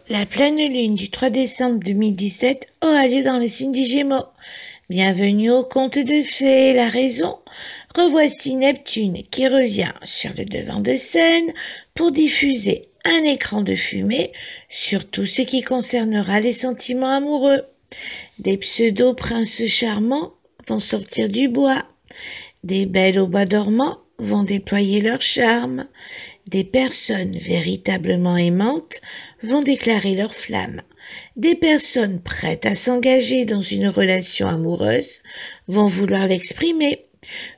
La pleine lune du 3 décembre 2017 aura lieu dans le signe du Gémeaux. Bienvenue au conte de fées, la raison. Revoici Neptune qui revient sur le devant de scène pour diffuser un écran de fumée sur tout ce qui concernera les sentiments amoureux. Des pseudo-princes charmants vont sortir du bois. Des belles au bois dormant vont déployer leur charme. Des personnes véritablement aimantes vont déclarer leur flamme. Des personnes prêtes à s'engager dans une relation amoureuse vont vouloir l'exprimer.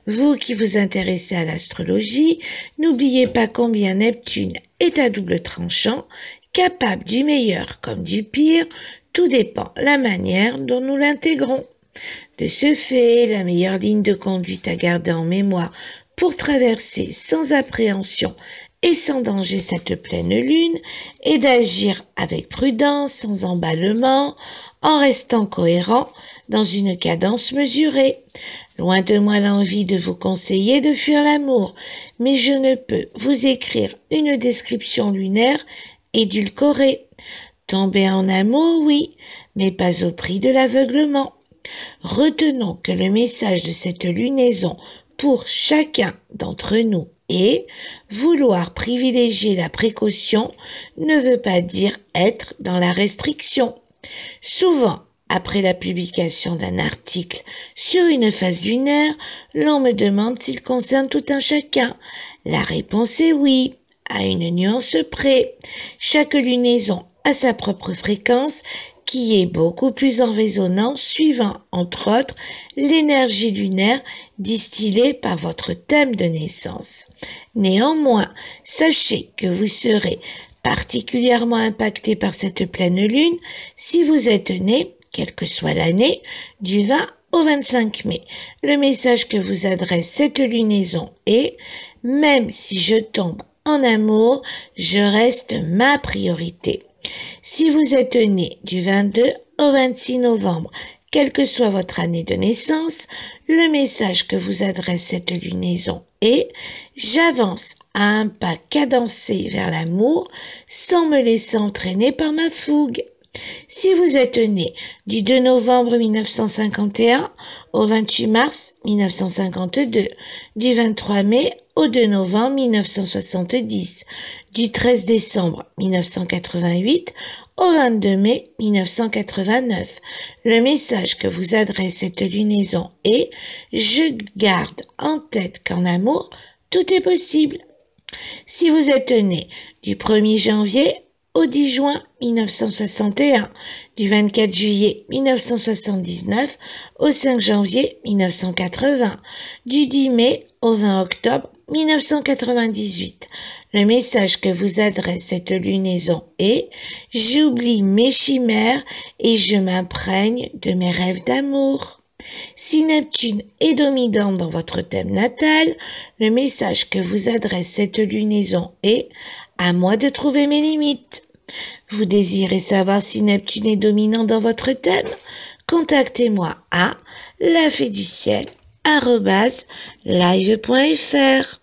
Vous qui vous intéressez à l'astrologie, n'oubliez pas combien Neptune est à double tranchant, capable du meilleur comme du pire, tout dépend la manière dont nous l'intégrons. De ce fait, la meilleure ligne de conduite à garder en mémoire pour traverser sans appréhension et sans danger cette pleine lune est d'agir avec prudence, sans emballement, en restant cohérent dans une cadence mesurée. Loin de moi l'envie de vous conseiller de fuir l'amour, mais je ne peux vous écrire une description lunaire édulcorée. Tomber en amour, oui, mais pas au prix de l'aveuglement. Retenons que le message de cette lunaison pour chacun d'entre nous est vouloir privilégier la précaution ne veut pas dire être dans la restriction. Souvent, après la publication d'un article sur une phase lunaire, l'on me demande s'il concerne tout un chacun. La réponse est oui, à une nuance près. Chaque lunaison a sa propre fréquence qui est beaucoup plus en résonance suivant, entre autres, l'énergie lunaire distillée par votre thème de naissance. Néanmoins, sachez que vous serez particulièrement impacté par cette pleine lune si vous êtes né, quelle que soit l'année, du 20 au 25 mai. Le message que vous adresse cette lunaison est « Même si je tombe en amour, je reste ma priorité ». Si vous êtes né du 22 au 26 novembre, quelle que soit votre année de naissance, le message que vous adresse cette lunaison est « J'avance à un pas cadencé vers l'amour sans me laisser entraîner par ma fougue ». Si vous êtes né du 2 novembre 1951 au 28 mars 1952, du 23 mai au 2 novembre 1970, du 13 décembre 1988 au 22 mai 1989, le message que vous adresse cette lunaison est « Je garde en tête qu'en amour, tout est possible ». Si vous êtes né du 1er janvier au 10 juin 1961, du 24 juillet 1979 au 5 janvier 1980, du 10 mai au 20 octobre 1998. Le message que vous adresse cette lunaison est « J'oublie mes chimères et je m'imprègne de mes rêves d'amour ». Si Neptune est dominant dans votre thème natal, le message que vous adresse cette lunaison est « À moi de trouver mes limites ». Vous désirez savoir si Neptune est dominant dans votre thème? Contactez-moi à laféeduciel@live.fr.